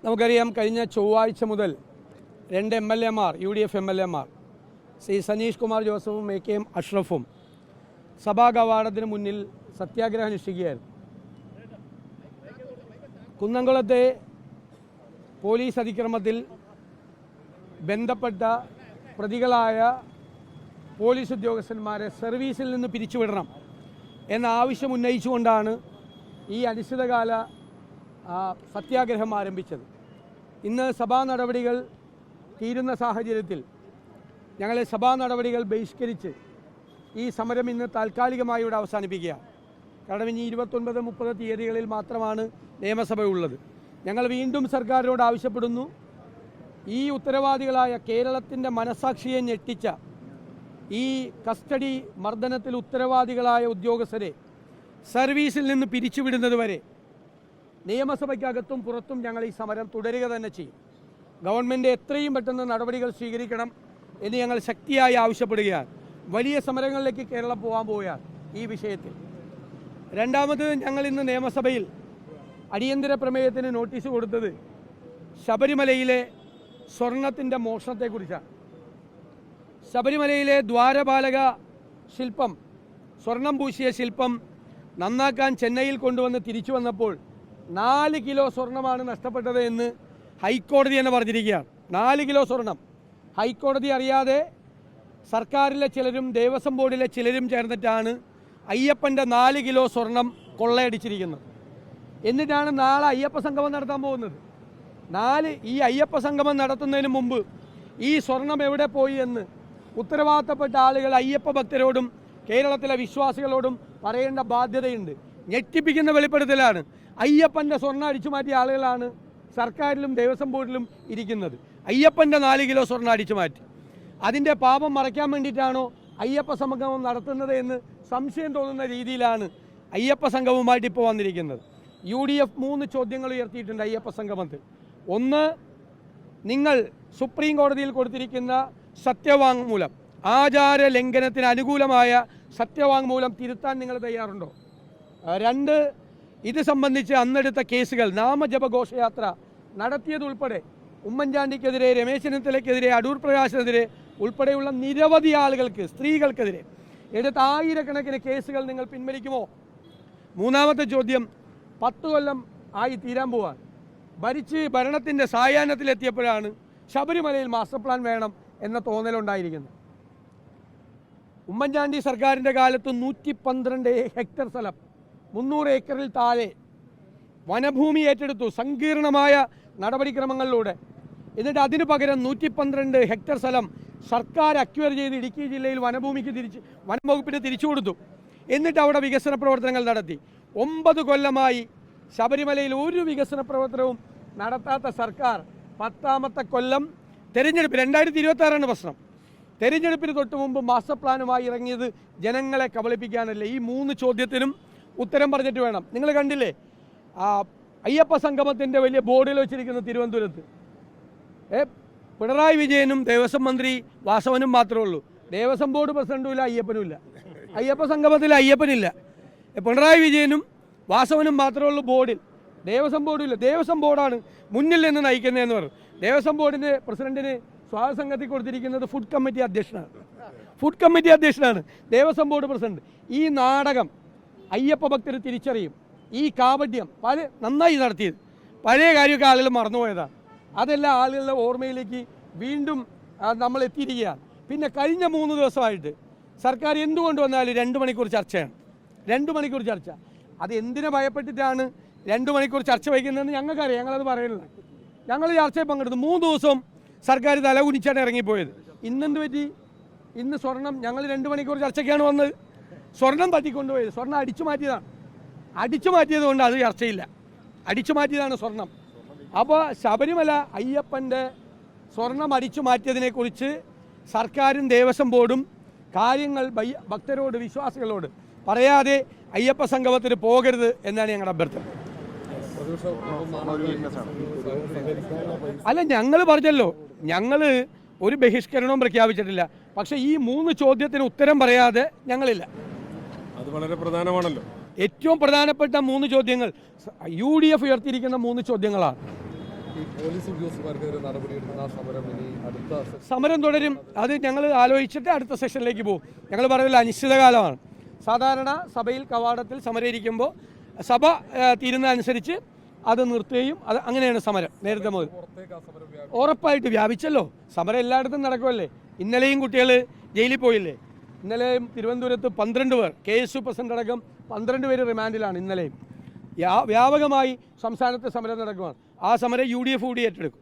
നമുക്കറിയാം, കഴിഞ്ഞ ചൊവ്വാഴ്ച മുതൽ രണ്ട് MLA-മാർ, UDF MLA-മാർ, ശ്രീ സനീഷ് കുമാർ ജോസഫും AK അഷ്റഫും സഭാ കവാടത്തിന് മുന്നിൽ സത്യാഗ്രഹം അനുഷ്ഠിക്കുകയായിരുന്നു. കുന്നംകുളത്തെ പോലീസ് അതിക്രമത്തിൽ ബന്ധപ്പെട്ട പ്രതികളായ പോലീസ് ഉദ്യോഗസ്ഥന്മാരെ സർവീസിൽ നിന്ന് പിരിച്ചുവിടണം എന്ന ആവശ്യം ഉന്നയിച്ചുകൊണ്ടാണ് ഈ അനിശ്ചിതകാല സത്യാഗ്രഹം ആരംഭിച്ചത്. ഇന്ന് സഭാ നടപടികൾ തീരുന്ന സാഹചര്യത്തിൽ ഞങ്ങളെ സഭാ നടപടികൾ ബഹിഷ്കരിച്ച് ഈ സമരം ഇന്ന് താൽക്കാലികമായി ഇവിടെ അവസാനിപ്പിക്കുക. കാരണം ഇനി 29, 30 തീയതികളിൽ മാത്രമാണ് നിയമസഭ ഉള്ളത്. ഞങ്ങൾ വീണ്ടും സർക്കാരിനോട് ആവശ്യപ്പെടുന്നു, ഈ ഉത്തരവാദികളായ കേരളത്തിൻ്റെ മനസാക്ഷിയെ ഞെട്ടിച്ച ഈ കസ്റ്റഡി മർദ്ദനത്തിൽ ഉത്തരവാദികളായ ഉദ്യോഗസ്ഥരെ സർവീസിൽ നിന്ന് പിരിച്ചുവിടുന്നതുവരെ നിയമസഭയ്ക്കകത്തും പുറത്തും ഞങ്ങൾ ഈ സമരം തുടരുക തന്നെ ചെയ്യും. ഗവൺമെൻറ് എത്രയും പെട്ടെന്ന് നടപടികൾ സ്വീകരിക്കണം എന്ന് ഞങ്ങൾ ശക്തിയായി ആവശ്യപ്പെടുകയാണ്. വലിയ സമരങ്ങളിലേക്ക് കേരളം പോകാൻ പോവുകയാണ് ഈ വിഷയത്തിൽ. രണ്ടാമത്, ഞങ്ങൾ ഇന്ന് നിയമസഭയിൽ അടിയന്തര പ്രമേയത്തിന് നോട്ടീസ് കൊടുത്തത് ശബരിമലയിലെ സ്വർണത്തിൻ്റെ മോഷണത്തെക്കുറിച്ചാണ്. ശബരിമലയിലെ ദ്വാരപാലക ശില്പം, സ്വർണം പൂശിയ ശില്പം നന്നാക്കാൻ ചെന്നൈയിൽ കൊണ്ടുവന്ന് തിരിച്ചു വന്നപ്പോൾ 4 കിലോ സ്വർണമാണ് നഷ്ടപ്പെട്ടത് എന്ന് ഹൈക്കോടതി തന്നെ പറഞ്ഞിരിക്കുകയാണ്. 4 കിലോ സ്വർണം ഹൈക്കോടതി അറിയാതെ സർക്കാരിലെ ചിലരും ദേവസ്വം ബോർഡിലെ ചിലരും ചേർന്നിട്ടാണ് അയ്യപ്പൻ്റെ 4 കിലോ സ്വർണം കൊള്ളയടിച്ചിരിക്കുന്നത്. എന്നിട്ടാണ് നാളെ അയ്യപ്പ സംഗമം നടത്താൻ പോകുന്നത്. ഈ അയ്യപ്പ സംഗമം നടത്തുന്നതിന് മുമ്പ് ഈ സ്വർണം എവിടെ പോയി എന്ന് ഉത്തരവാദിത്തപ്പെട്ട ആളുകൾ അയ്യപ്പ ഭക്തരോടും കേരളത്തിലെ വിശ്വാസികളോടും പറയേണ്ട ബാധ്യതയുണ്ട്. ഞെട്ടിപ്പിക്കുന്ന വെളിപ്പെടുത്തലാണ്. അയ്യപ്പൻ്റെ സ്വർണ്ണം അടിച്ചു മാറ്റിയ ആളുകളാണ് സർക്കാരിലും ദേവസ്വം ബോർഡിലും ഇരിക്കുന്നത്. അയ്യപ്പൻ്റെ 4 കിലോ സ്വർണ്ണം അടിച്ചു മാറ്റി. അതിൻ്റെ പാപം മറയ്ക്കാൻ വേണ്ടിയിട്ടാണോ അയ്യപ്പ സംഗമം നടത്തുന്നത് എന്ന് സംശയം തോന്നുന്ന രീതിയിലാണ് അയ്യപ്പ സംഗമവുമായിട്ട് ഇപ്പോൾ വന്നിരിക്കുന്നത്. UDF 3 ചോദ്യങ്ങൾ ഉയർത്തിയിട്ടുണ്ട് അയ്യപ്പ സംഗമത്തിൽ. ഒന്ന്, നിങ്ങൾ സുപ്രീം കോടതിയിൽ കൊടുത്തിരിക്കുന്ന സത്യവാങ്മൂലം, ആചാര ലംഘനത്തിന് അനുകൂലമായ സത്യവാങ്മൂലം തിരുത്താൻ നിങ്ങൾ തയ്യാറുണ്ടോ? 2, ഇത് സംബന്ധിച്ച് അന്നെടുത്ത കേസുകൾ, നാമജപഘോഷയാത്ര നടത്തിയതുൾപ്പെടെ ഉമ്മൻചാണ്ടിക്കെതിരെ, രമേശ് ചെന്നിത്തലയ്ക്കെതിരെ, അടൂർ പ്രകാശിനെതിരെ ഉൾപ്പെടെയുള്ള നിരവധി ആളുകൾക്ക്, സ്ത്രീകൾക്കെതിരെ എടുത്ത ആയിരക്കണക്കിന് കേസുകൾ നിങ്ങൾ പിൻവലിക്കുമോ? മൂന്നാമത്തെ ചോദ്യം, 10 കൊല്ലം ആയി തീരാൻ പോവാൻ ഭരണത്തിൻ്റെ സായാഹ്നത്തിലെത്തിയപ്പോഴാണ് ശബരിമലയിൽ മാസ്റ്റർ പ്ലാൻ വേണം എന്ന തോന്നലുണ്ടായിരിക്കുന്നത്. ഉമ്മൻചാണ്ടി സർക്കാരിൻ്റെ കാലത്ത് 112 ഹെക്ടർ സ്ഥലം, 300 ഏക്കറിൽ താഴെ വനഭൂമി ഏറ്റെടുത്തു സങ്കീർണമായ നടപടിക്രമങ്ങളിലൂടെ. എന്നിട്ട് അതിനു പകരം 112 ഹെക്ടർ സ്ഥലം സർക്കാർ അക്വയർ ചെയ്ത് ഇടുക്കി ജില്ലയിൽ വനം വകുപ്പിന് തിരിച്ചു കൊടുത്തു. എന്നിട്ട് അവിടെ വികസന പ്രവർത്തനങ്ങൾ നടത്തി. 9 കൊല്ലമായി ശബരിമലയിൽ ഒരു വികസന പ്രവർത്തനവും നടത്താത്ത സർക്കാർ 10ാമത്തെ കൊല്ലം തെരഞ്ഞെടുപ്പ്, 2026 പ്രശ്നം, തെരഞ്ഞെടുപ്പിന് തൊട്ട് മുമ്പ് മാസ്റ്റർ പ്ലാനുമായി ഇറങ്ങിയത് ജനങ്ങളെ കബളിപ്പിക്കാനല്ല. ഈ 3 ചോദ്യത്തിനും ഉത്തരം പറഞ്ഞിട്ട് വേണം. നിങ്ങൾ കണ്ടില്ലേ അയ്യപ്പ സംഗമത്തിൻ്റെ വലിയ ബോർഡിൽ വെച്ചിരിക്കുന്ന തിരുവനന്തപുരത്ത്? പിണറായി വിജയനും ദേവസ്വം മന്ത്രി വാസവനും മാത്രമേ ഉള്ളൂ. ദേവസ്വം ബോർഡ് പ്രസിഡന്റും ഇല്ല, അയ്യപ്പനും ഇല്ല. അയ്യപ്പ സംഗമത്തിൽ അയ്യപ്പനില്ല. പിണറായി വിജയനും വാസവനും മാത്രമേ ഉള്ളൂ ബോർഡിൽ. ദേവസ്വം ബോർഡില്ല. ദേവസ്വം ബോർഡാണ് മുന്നിൽ നിന്ന് നയിക്കുന്നതെന്ന് പറഞ്ഞു. ദേവസ്വം ബോർഡിൻ്റെ പ്രസിഡന്റിന് സ്വാഗത സംഘത്തിൽ കൊടുത്തിരിക്കുന്നത് ഫുഡ് കമ്മിറ്റി അധ്യക്ഷനാണ്. Devaswom board president. ഈ നാടകം അയ്യപ്പ ഭക്തർ തിരിച്ചറിയും. ഈ കാപട്യം നന്നായി നടത്തിയത്, പഴയ കാര്യമൊക്കെ ആളുകൾ മറന്നുപോയതാണ്. അതെല്ലാം ആളുകളുടെ ഓർമ്മയിലേക്ക് വീണ്ടും നമ്മൾ എത്തിയിരിക്കുകയാണ്. പിന്നെ കഴിഞ്ഞ 3 ദിവസമായിട്ട് സർക്കാർ എന്തുകൊണ്ട് വന്നാലും 2 മണിക്കൂർ ചർച്ചയാണ്. 2 മണിക്കൂർ ചർച്ച. അത് എന്തിനെ ഭയപ്പെട്ടിട്ടാണ് 2 മണിക്കൂർ ചർച്ച വയ്ക്കുന്നതെന്ന് ഞങ്ങൾക്കറിയാം. ഞങ്ങളത് പറയുന്നത്. ഞങ്ങൾ ചർച്ചയിൽ പങ്കെടുത്തു. 3 ദിവസവും സർക്കാർ തല കുനിച്ചാണ് ഇറങ്ങിപ്പോയത്. ഇന്നെന്ത് പറ്റി? ഇന്ന് സ്വർണം, ഞങ്ങൾ 2 മണിക്കൂർ ചർച്ചയ്ക്കാണ് വന്നത്. സ്വർണം തട്ടിക്കൊണ്ടുപോയത്, സ്വർണം അടിച്ചു മാറ്റിയതാണ്. അടിച്ചു മാറ്റിയത് കൊണ്ട് അത് ചർച്ചയില്ല. അടിച്ചു മാറ്റിയതാണ് സ്വർണം. അപ്പോൾ ശബരിമല അയ്യപ്പൻ്റെ സ്വർണം അടിച്ചു മാറ്റിയതിനെക്കുറിച്ച് സർക്കാരും ദേവസ്വം ബോർഡും കാര്യങ്ങൾ ഭക്തരോട്, വിശ്വാസികളോട് പറയാതെ അയ്യപ്പ സംഗമത്തിന് പോകരുത് എന്നാണ് ഞങ്ങളുടെ അഭ്യർത്ഥന. അല്ല, ഞങ്ങൾ പറഞ്ഞല്ലോ, ഞങ്ങൾ ഒരു ബഹിഷ്കരണവും പ്രഖ്യാപിച്ചിട്ടില്ല. പക്ഷേ ഈ 3 ചോദ്യത്തിന് ഉത്തരം പറയാതെ ഞങ്ങളില്ല. അത് വളരെ പ്രധാനമാണല്ലോ. ഏറ്റവും പ്രധാനപ്പെട്ട 3 ചോദ്യങ്ങൾ UDF ഉയർത്തിയിരിക്കുന്ന 3 ചോദ്യങ്ങളാണ്. ഈ പോലീസ് ഉദ്യോഗസ്ഥന്മാർക്കെതിരെ നടപടിയെടുക്കുന്ന ആ സമരം ഇനി അടുത്ത സമരം തുടരും. അത് ഞങ്ങൾ ആലോചിച്ചിട്ട് അടുത്ത സെഷനിലേക്ക് പോകും. ഞങ്ങൾ പറയുന്നത് അനിശ്ചിതകാലമാണ്. സാധാരണ സഭയിൽ കവാടത്തിൽ സമരം ഇരിക്കുമ്പോൾ സഭ തീരുന്ന അനുസരിച്ച് അത് നിർത്തുകയും അത് അങ്ങനെയാണ് സമരം നേരത്തെ മുതൽ. ഉറപ്പായിട്ട് വ്യാപിച്ചല്ലോ. സമരം എല്ലായിടത്തും നടക്കുമല്ലേ. ഇന്നലെയും കുട്ടികൾ ജയിലിൽ പോയില്ലേ. ഇന്നലെയും തിരുവനന്തപുരത്ത് 12 പേർ, KSU പ്രസിഡന്റ് അടക്കം 12 പേര് റിമാൻഡിലാണ് ഇന്നലെയും. വ്യാപകമായി സംസ്ഥാനത്ത് സമരം നടക്കുകയാണ്. ആ സമരം UDF കൂടി ഏറ്റെടുക്കും.